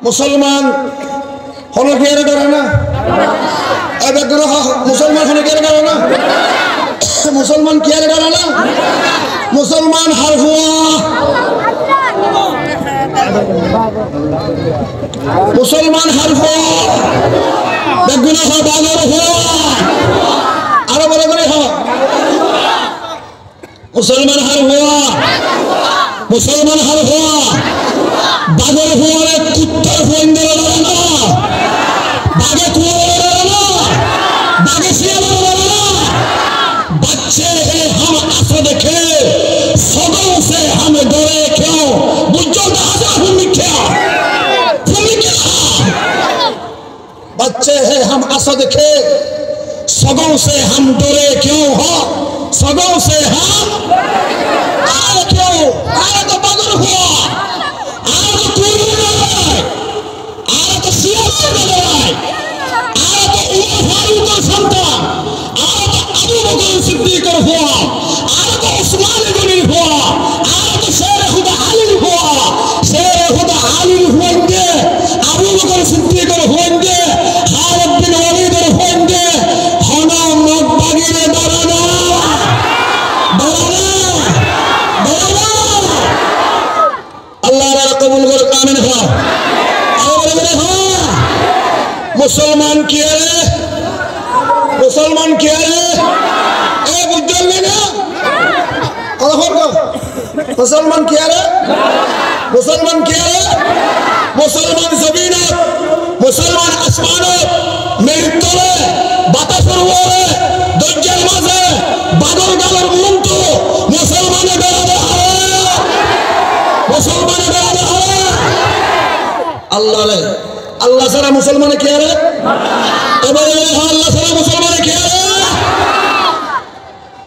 মুসলমান হলো কি এর ডরে না? মুসলমান হলো কি এর ডরে না? মুসলমান কি এর ডরে না? মুসলমান হার হুয়া, মুসলমান হার হুয়া, বেগুনা হা বাগর হুয়া, আরো বড় করে হ, মুসলমান হার হুয়া, মুসলমান হার হুয়া, বাগর হুয়া কুত্তার ফোন না, बागे बागे बच्चे हैं हम असद के सदों से हम डरे क्यों बुझो दादा क्या बच्चे हैं हम असद के सदों से हम डरे क्यों हो सदों से हम आए क्यों आए तो बदर हुआ आए तो तूर आए तो सियासत সন্তান আর আবু বকর সিদ্দিক হওয়া আর ওসমান গনি হওয়া আর শের খুদা আলী হওয়া শের খুদা আলী হওয়াতে আবু বকর সিদ্দিক হওয়াতে খালিদ বিন ওয়ালিদ হওয়াতে হনা মকবাগিরে দাঁড়ানো আল্লাহ কবুল করুন আমিন হ্যাঁ मुसलमान किया रे मुसलमान किया रे ए बुद्धल लेना कौन को मुसलमान किया रे मुसलमान किया रे मुसलमान जमीन मुसलमान आसमान मेरी तले बातासर हुए दज्जल माजे बादल गालर मुंतो मुसलमान बेरादे मुसलमान बेरादे अल्लाह ले अल्लाह सारा मुसलमान किया रे अल्लाह सारा मुसलमान किया रे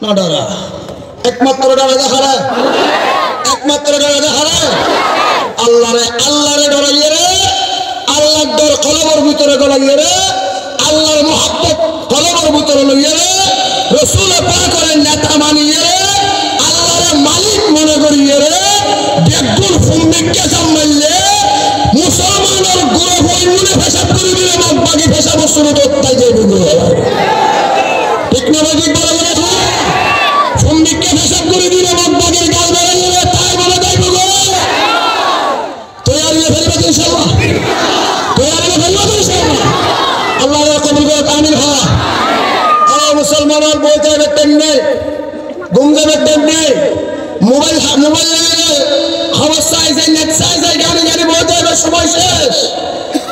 ना डरा एकमात्र डरा देखा रे एकमात्र डरा देखा रे अल्लाह रे डराइए रे अल्लाह डर कलबर ভিতরে গলাইয়ে রে আল্লাহর मोहब्बत কলবের ভিতরে লইয়ে রে রাসূল পাকের নেতা মানিয়ে রে আল্লাহর মালিক মনে করিয়ে রে বেগুন ফুমিকে জামাইলে মুসলমানের গুরু হইলে পেশাব করিবে এবং বাকি পেশাব শুরু করতে যাইবে ঠিক না বাকি বলা গেছে ফুমিকে পেশাব করে দিলে এবং বাকি গাল বেরিয়ে তাই বলে যাইবে গো তৈরি ফেলবে ইনশাআল্লাহ তৈরি ফেলবে ইনশাআল্লাহ আল্লাহ কবুল করুন আমিন হ্যাঁ আরে মুসলমানের বলতে হবে তেমনি ঘুম যাবে তেমনি মোবাইল খবর চাই যাই নেট চাই যাই গাড়ি গাড়ি বলতে হবে সময় শেষ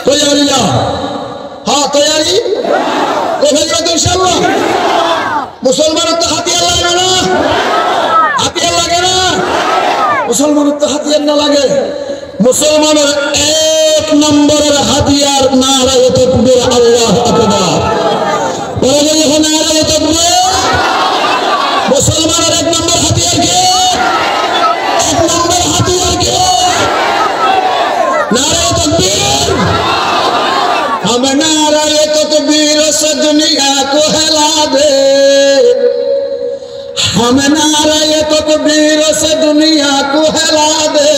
তৈরি হ্যাঁ তৈরি ফেলবে ইনশাআল্লাহ মুসলমানের তো হাতিয়ার লাগে না হাতিয়ার লাগে না মুসলমানের তো হাতিয়ার না লাগে মুসলমানের এক নম্বরের হাতিয়ার নারায়ে তাকবীর আল্লাহু আকবার বলে যখন নারায়ে তাকবীর মুসলমানের এক নম্বর হাতিয়ার কি এক নম্বর হাতিয়ার কি नारे तकबीर हम नारे तकबीर से दुनिया को हिला दे हम नारे तकबीर से दुनिया को हिला दे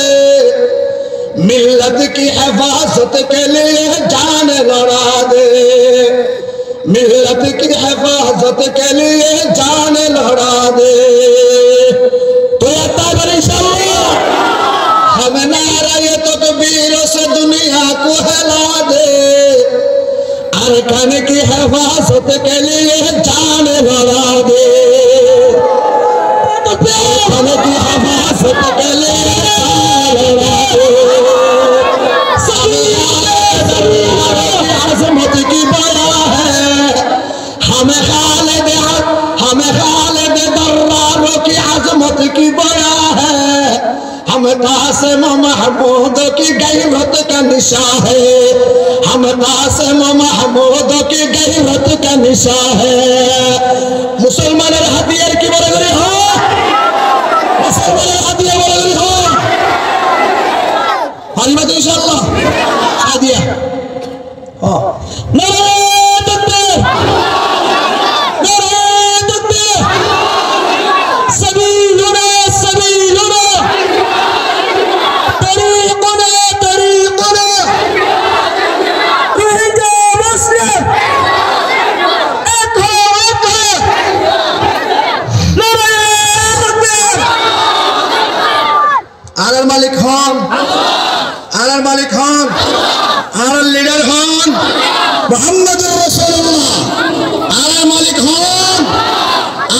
मिल्लत की हिफाजत के लिए जान लड़ा दे मिल्लत की हिफाजत के लिए जान लड़ा दे तो ये ताबर इंशाअल्लाह हम नारे तकबीर से दुनिया को हिला दे अरकान की हिफाजत के लिए जान लड़ा दे अरकान की हिफाजत के लिए जान लड़ा दे अज़मत की बया है हमें खालिद दर्रारों की अज़मत की बया है हम कासिम महमूद की गैरत का निशा है हम कासिम महमूद की गैरत का निशा है मुसलमानेर हाथियार की बराबरी हो मुसलमानेर हाथियार बराबरी हो हालिमा इंशाअल्लाह हादिया हां नारे तकबीर হন আর লিডার হন মুহাম্মদুর রাসূলুল্লাহ আর মালিক হন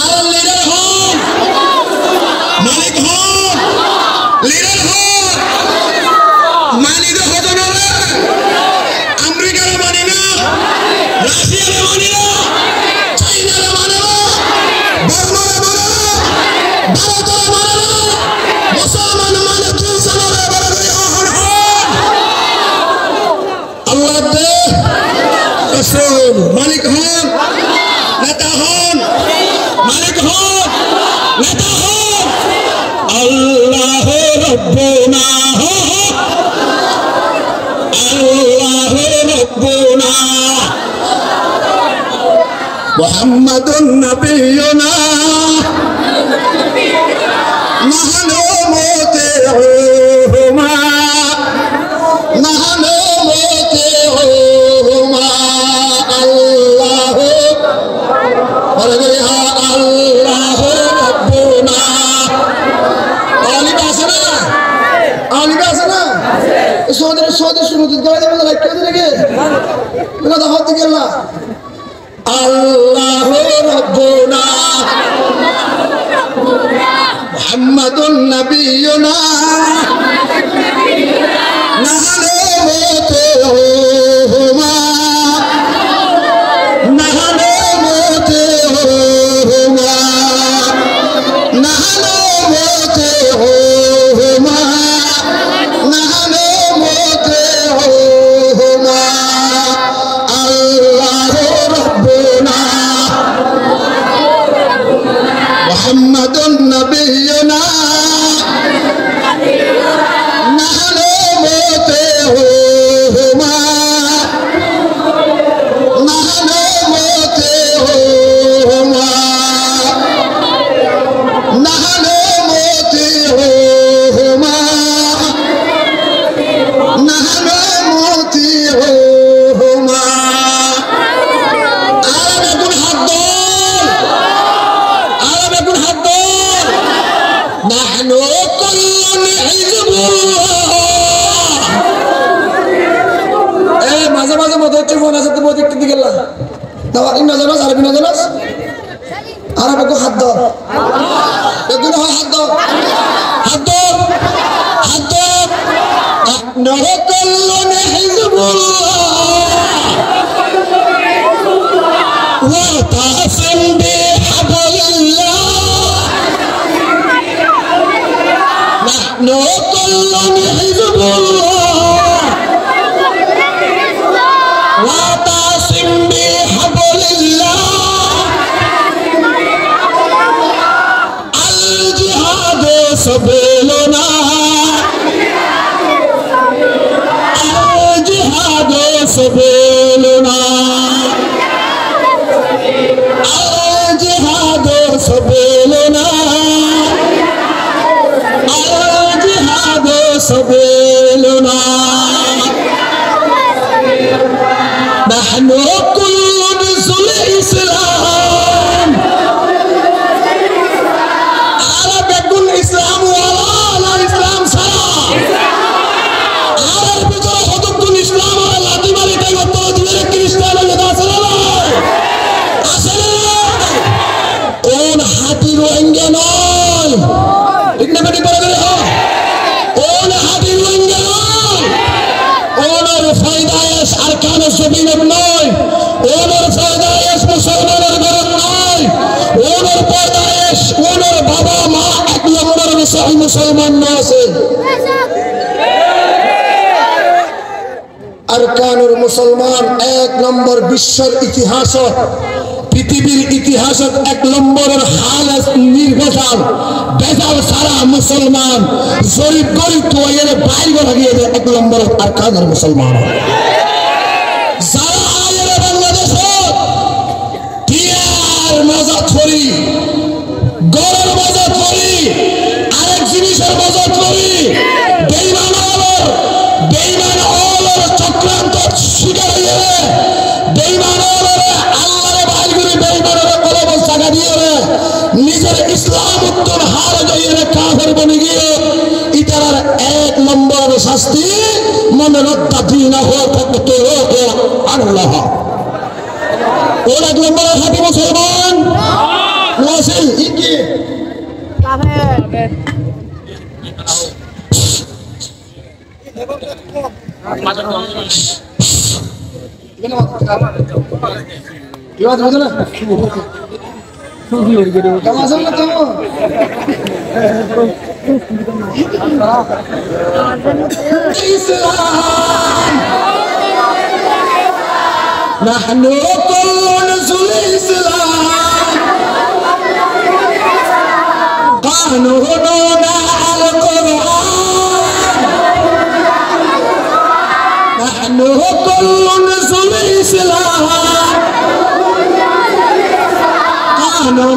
আর লিডার হন মালিক হন লিডার হন মানি তো হতো না আমেরিকার মানি না রাশিয়ার মানি না চাইনার মানে না বার্মার মানে না ভারতের মানে না মুসলমান মানে তুই সালারে বড় হন আল্লাহ দে রাসূল মালিক হন নেতা হন মালিক হন নেতা হন আল্লাহ রব্বুনা আল্লাহ রব্বুনা মুহাম্মাদুন নবিয়ুনা নাহনু মুতিউহুমা নাহনু মুতিউহুমা আল্লাহ বলগরিহা আল্লাহ রব্বুনা আলিকা আছে না আলিকা আছে না সৌদি শুরু দিতে গাড়ি বলে লাইক করে দিলে না দাও দিকে আল্লাহ আল্লাহ রব্বুনা মুহাম্মাদুন নবিয়ুনা নাহনু মুতিউহুমা নাহনু মুতিউহুমা নাহনু মুতিউহুমা নাহনু মুতিউহুমা আল্লাহ রব্বুনা মুহাম্মাদুন নবিয়ুনা নাহনু মুতিউহুমা নাহনু মুতিউহুমা নাহনু মুতিউহুমা নাহনু মুতিউহুমা نحن كل حزب الله মাঝে মাঝে মত হচ্ছে ফোন আছে তো মত একটু দিকে আল্লাহ দাও ইন নাজানাস আরবি নাজানাস আরবে কো হাত দাও বেগুন হয় হাত দাও হাত দাও হাত দাও نحن كل حزب الله واعتصم بحبل الله نحن كل حزب الله واعتصم بحبل الله الجهاد سبيلنا الجهاد سبيلنا الجهاد سبيلنا الجهاد سبيلنا نحن كل نزل الإسلام عرب يقول إسلام ولا إسلام سرا عرب بجرى حدود الإسلام ولا تبالي كي وطلت بلك الإسلام لدى سرا أسرا كون حاتر وإنجنال إنما نبرا لها كون حاتر وإنجنال كون فايدايس أركان الزبين النوي كون فايدايس مسلمان الغرب نوي كون فايدايس كون بابا ما أكلمبر مسيحي مسلمان ناسي আরকানুল মুসলমান এক নম্বর বিশ্বের ইতিহাস পৃথিবীর ইতিহাসত এক নম্বরের হাল নির্বাচন বেজাল সারা মুসলমান জরিপ গরিব তো এর বাইরে লাগিয়ে দেয় এক নম্বরের আরকানুল মুসলমান যারা আয়ের বাংলাদেশে টিয়ার মজা ছড়ি গরের মজা ছড়ি আরেক জিনিসের মজা ছড়ি বেঈমান চক্রান্ত শিকার হয়ে বেঈমান আল্লাহর ভাইগুলি বেঈমানের কলব জায়গা দিয়ে নিজের ইসলাম উত্তর হার গিয়ে কাফের বনে গিয়ে ইতার এক নম্বর শাস্তি মনে يرتد دينه فاقتلوه عنه ولد لما حكي مسلمان واصل يجي نحن كل نزل الإسلام قانوننا على القرآن نحن كل نزل الإسلام قانون